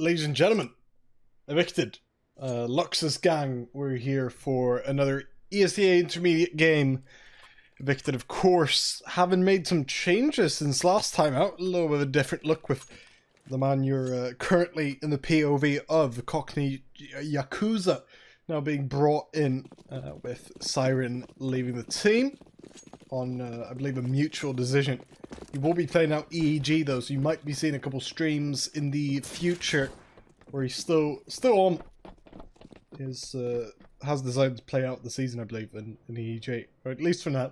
ladies and gentlemen, Evicted, LuxisGang, we're here for another ESEA Intermediate game. Evicted, of course, having made some changes since last time out, a little bit of a different look with the man you're currently in the POV of, Cockney Yakuza, now being brought in with Siren leaving the team on, I believe, a mutual decision. You will be playing out EEG though, so you might be seeing a couple streams in the future where he's still on. Has decided to play out the season, I believe, in EEG, or at least for now.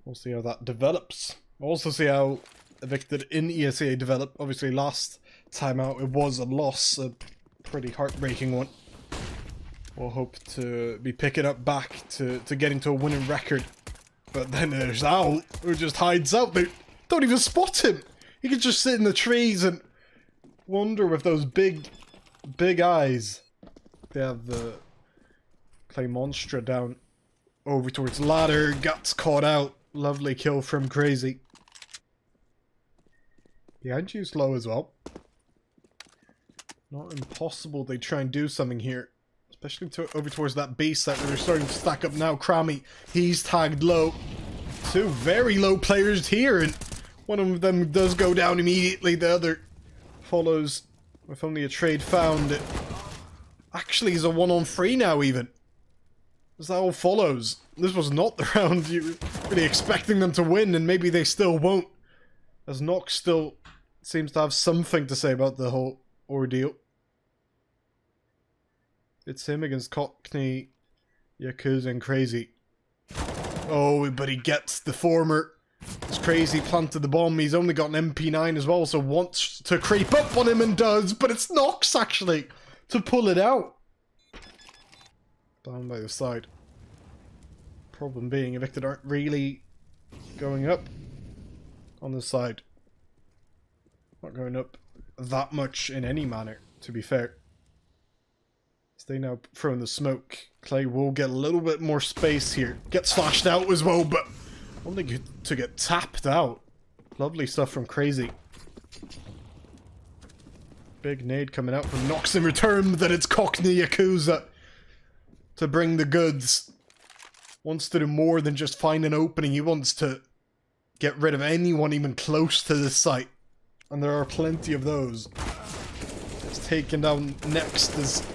We'll see how that develops. We'll also see how Evicted in ESEA develop. Obviously, last time out it was a loss, a pretty heartbreaking one. We'll hope to be picking up back to getting to a winning record. But then there's Owl, who just hides out. They don't even spot him. He can just sit in the trees and wonder with those big eyes. They have the Clay Monstra down over towards ladder. Guts caught out. Lovely kill from Crazy. Behind you slow as well. Not impossible they try and do something here. Especially over towards that B site where they're starting to stack up now. Krammy, he's tagged low. Two very low players here, and one of them does go down immediately. The other follows with only a trade found. It actually is a 1-on-3 now even. As that all follows. This was not the round you were really expecting them to win, and maybe they still won't. As Nox still seems to have something to say about the whole ordeal. It's him against Cockney, Yakuza, and Crazy. Oh, but he gets the former. It's Crazy planted the bomb. He's only got an MP9 as well, so wants to creep up on him and does, but it's Nox actually to pull it out. Down by the side. Problem being, Evicted aren't really going up on the side. Not going up that much in any manner, to be fair. They now throw in the smoke. Clay will get a little bit more space here. Gets flashed out as well, but only to get tapped out. Lovely stuff from Crazy. Big nade coming out from Nox in return, but then it's Cockney Yakuza to bring the goods. Wants to do more than just find an opening. He wants to get rid of anyone even close to this site. And there are plenty of those. It's taken down next as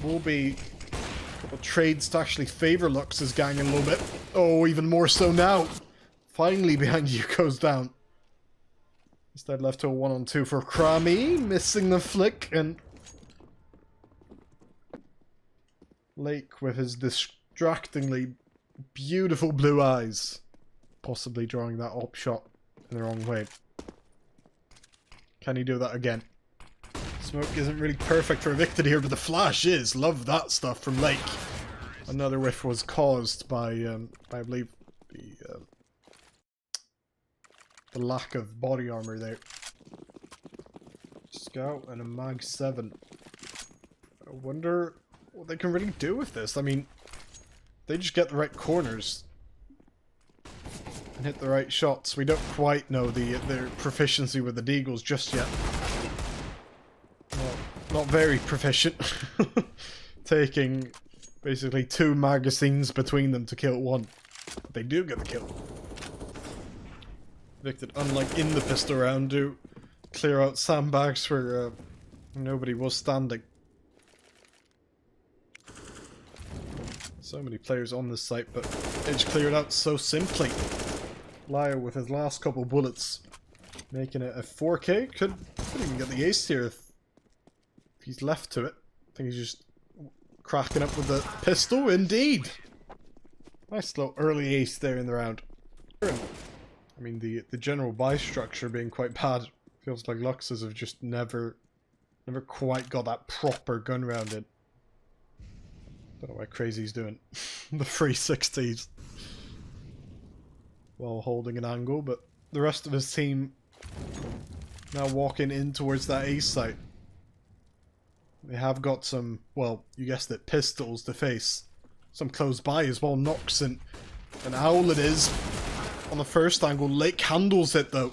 will be a couple of trades to actually favour LuxisGang a little bit. Oh, even more so now. Finally behind you goes down. Instead left to a 1-on-2 for Krammy, missing the flick, and Lake with his distractingly beautiful blue eyes, possibly drawing that op shot in the wrong way. Can he do that again? Smoke isn't really perfect for Evicted here, but the flash is. Love that stuff from Lake. Another whiff was caused by I believe, the lack of body armor there. Scout and a Mag 7. I wonder what they can really do with this. I mean, they just get the right corners and hit the right shots. We don't quite know their proficiency with the deagles just yet. Not very proficient. Taking basically 2 magazines between them to kill one. But they do get the kill. Evicted, unlike in the pistol round, do clear out sandbags where nobody was standing. So many players on this site, but it's cleared out so simply. Liar with his last couple bullets, making it a 4K. Could even get the ace here if he's left to it. I think he's just cracking up with the pistol. Indeed! Nice little early ace there in the round. I mean, the general buy structure being quite bad. Feels like Luxes have just never quite got that proper gun round in. Don't know what Crazy's doing. The 360s. While holding an angle, but the rest of his team now walking in towards that ace site. They have got some, well, you guessed it, pistols to face. Some close by as well. Nox and an Owl it is. On the first angle, Lake handles it though.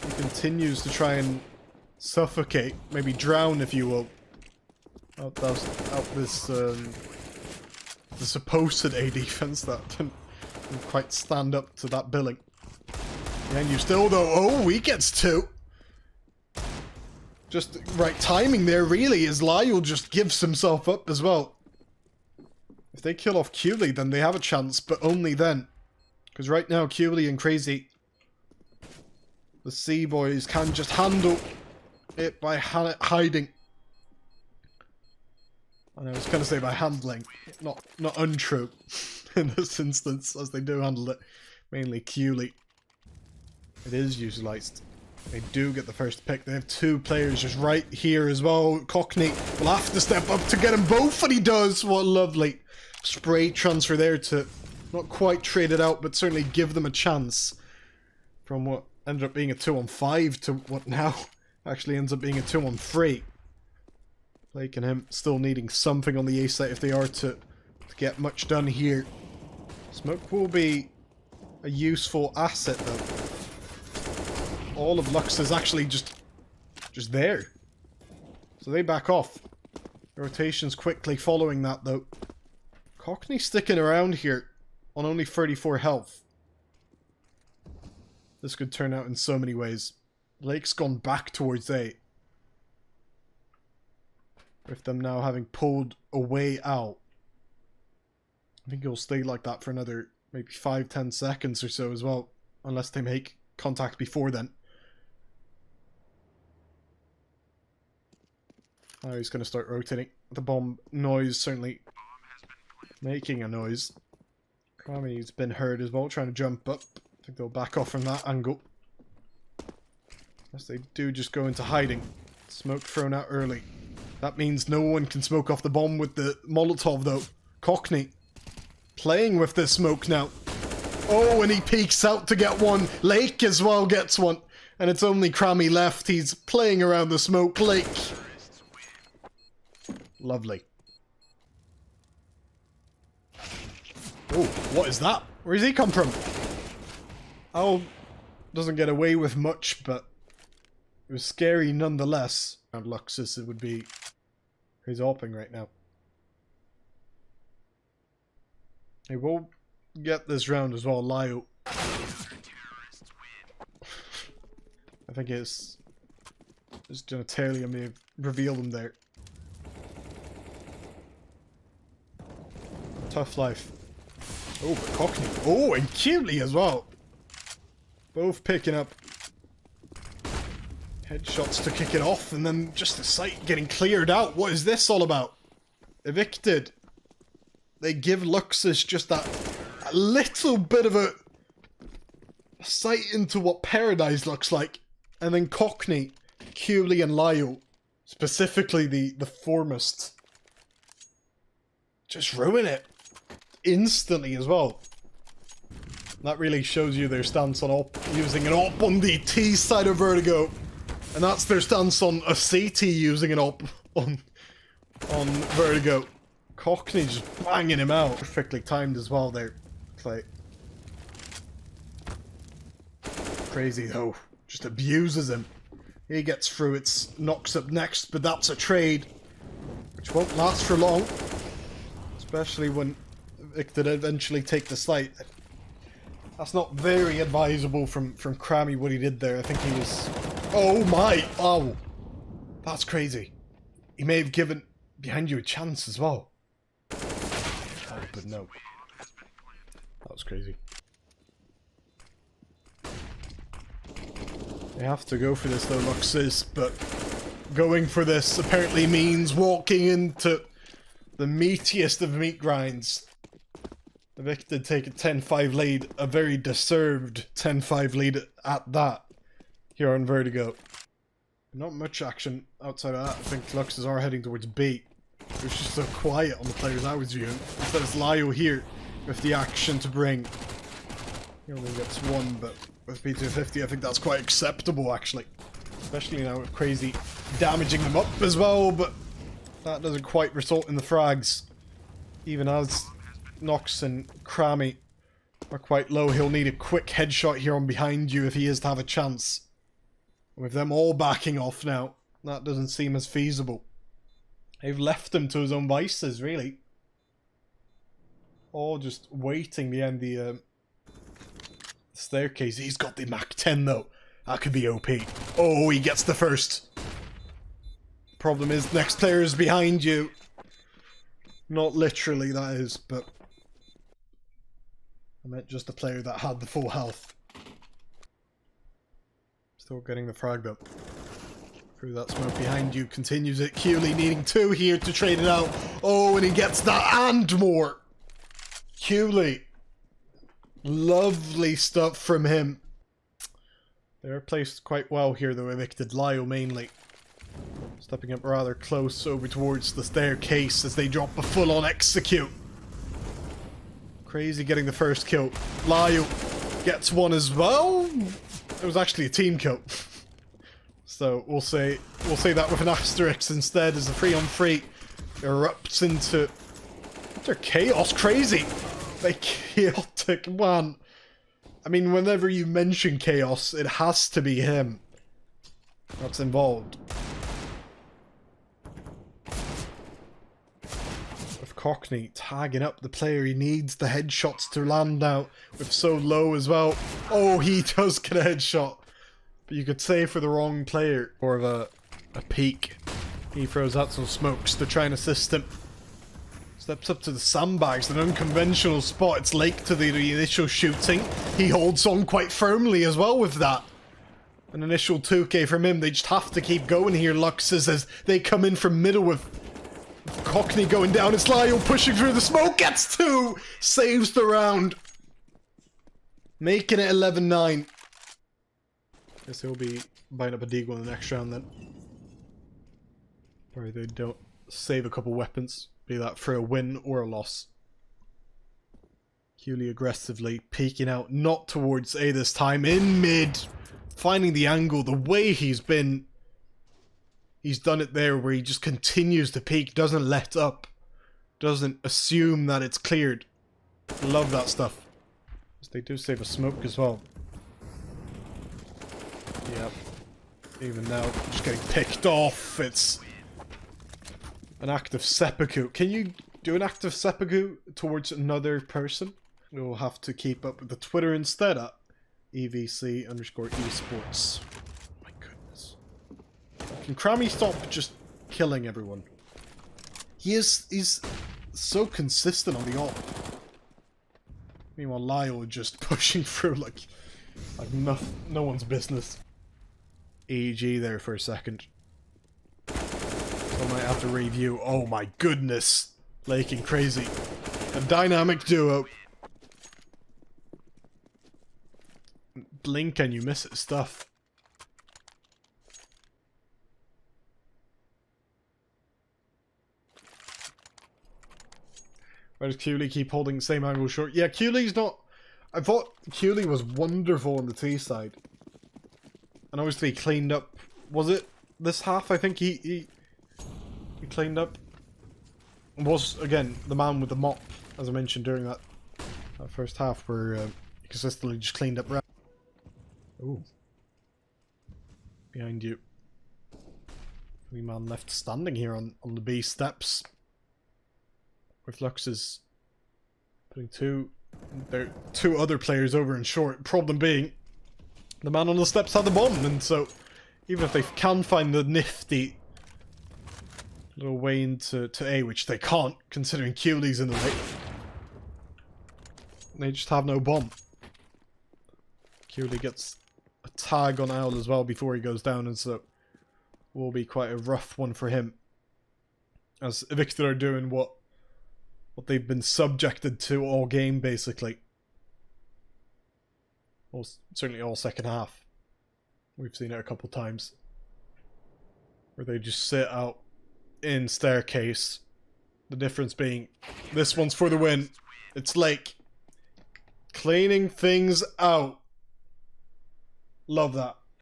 He continues to try and suffocate, maybe drown if you will. Out this the supposed A defense that didn't quite stand up to that billing. And you still though, oh, he gets 2. Just right timing there really, as Lyle just gives himself up as well. If they kill off Cooley, then they have a chance, but only then. Because right now, Cooley and Crazy, the Sea Boys, can just handle it by hiding. And I was going to say by handling, not untrue in this instance, as they do handle it. Mainly Cooley. It is utilized. They do get the first pick. They have 2 players just right here as well. Cockney will have to step up to get them both, and he does. What a lovely spray transfer there to not quite trade it out, but certainly give them a chance. From what ended up being a 2-on-5 to what now actually ends up being a 2-on-3. Blake and him still needing something on the A site if they are to get much done here. Smoke will be a useful asset though. All of Lux is actually just there. So they back off. Rotations quickly following that though. Cockney sticking around here on only 34 health. This could turn out in so many ways. Blake's gone back towards A. With them now having pulled a way out. I think he'll stay like that for another maybe 5-10 seconds or so as well. Unless they make contact before then. Now he's going to start rotating. The bomb noise certainly making a noise. Kami's been heard as well, trying to jump up. I think they'll back off from that angle. Unless they do just go into hiding. Smoke thrown out early. That means no one can smoke off the bomb with the Molotov though. Cockney playing with this smoke now. Oh, and he peeks out to get one. Lake as well gets one. And it's only Crammy left. He's playing around the smoke. Lake. Lovely. Oh, what is that? Where does he come from? Al doesn't get away with much, but it was scary nonetheless. And Luxis, it would be... He's AWPing right now. He will get this round as well, Lyle. I think it's genitalia may have revealed him there. Tough life. Oh, but Cockney. Oh, and Cooley as well. Both picking up headshots to kick it off, and then just the site getting cleared out. What is this all about? Evicted. They give Luxis just that a little bit of a sight into what paradise looks like. And then Cockney, Cooley and Lyle, specifically the foremost, just ruin it instantly as well. That really shows you their stance on AWP, using an AWP on the T side of Vertigo. And that's their stance on a CT using an AWP on Vertigo. Cockney just banging him out. Perfectly timed as well there, Clay. Crazy though. Just abuses him. He gets through, it's knocks up next, but that's a trade. Which won't last for long. Especially when Evicted eventually take the site. That's not very advisable from Crammy what he did there. I think he was... Oh my! Oh! That's crazy. He may have given behind you a chance as well. Oh, but no. That was crazy. They have to go for this though, Luxis, but going for this apparently means walking into the meatiest of meat grinds. Evicted take a 10-5 lead, a very deserved 10-5 lead at that, here on Vertigo. Not much action outside of that. I think Luxis are heading towards B. It was just so quiet on the players I was viewing. Instead it's Lyle here with the action to bring. He only gets one, but with P250 I think that's quite acceptable actually. Especially now with Crazy damaging them up as well, but that doesn't quite result in the frags. Even as Nox and Crammy are quite low, he'll need a quick headshot here on behind you if he is to have a chance. With them all backing off now, that doesn't seem as feasible. They've left him to his own vices, really. All just waiting behind the staircase. He's got the Mach 10 though. That could be OP. Oh, he gets the first. Problem is, next player is behind you. Not literally, that is, but I meant just the player that had the full health. Still getting the frag though. Through that smoke behind you, continues it. Cooley needing 2 here to trade it out. Oh, and he gets that and more. Cooley. Lovely stuff from him. They're placed quite well here though, Evicted. Lyle mainly. Stepping up rather close over towards the staircase as they drop a full-on execute. Crazy getting the first kill. Lyle gets one as well. It was actually a team kill. So we'll say that with an asterisk instead, as the 3-on-3 erupts into chaos. Crazy. Like chaotic man. I mean, whenever you mention chaos, it has to be him that's involved. With Cockney tagging up the player, he needs the headshots to land out with so low as well. Oh, he does get a headshot. But you could say for the wrong player. Or of a peek. He throws out some smokes to try and assist him. Steps up to the sandbags, an unconventional spot. It's late to the initial shooting. He holds on quite firmly as well with that. An initial 2k from him. They just have to keep going here, Luxes, as they come in from middle with Cockney going down. It's Lyle pushing through the smoke. Gets 2! Saves the round. Making it 11-9. Guess he'll be buying up a deagle in the next round then. Or they don't save a couple weapons. Be that for a win or a loss. Cooley aggressively peeking out, not towards A this time, in mid. Finding the angle, the way he's done it there where he just continues to peek, doesn't let up. Doesn't assume that it's cleared. Love that stuff. They do save a smoke as well. Yep. Even now, just getting picked off. It's an active seppuku. Can you do an active seppuku towards another person? We'll have to keep up with the Twitter instead at EVC_esports. Oh my goodness. Can Crammy stop just killing everyone? He's so consistent on the ult. Meanwhile, Lyle just pushing through like no one's business. EG there for a second. I might have to review. Oh my goodness. Laking crazy. A dynamic duo. Blink and you miss it stuff. Why does Cooley keep holding the same angle short? Yeah, Cooley's not... I thought Cooley was wonderful on the T side. And obviously he cleaned up... Was it this half? I think he cleaned up. Was, again, the man with the mop, as I mentioned during that first half, where he consistently just cleaned up. Ooh. Behind you. Only man left standing here on the B steps. With Luxes putting two other players over in short. Problem being, the man on the steps had the bomb, and so even if they can find the nifty little way into A, which they can't, considering Cooley's in the way, they just have no bomb. Cooley gets a tag on Owl as well before he goes down, and so will be quite a rough one for him. As Evicted are doing what they've been subjected to all game, basically. Well, certainly all second half. We've seen it a couple times. Where they just sit out in staircase. The difference being, this one's for the win. It's like cleaning things out. Love that.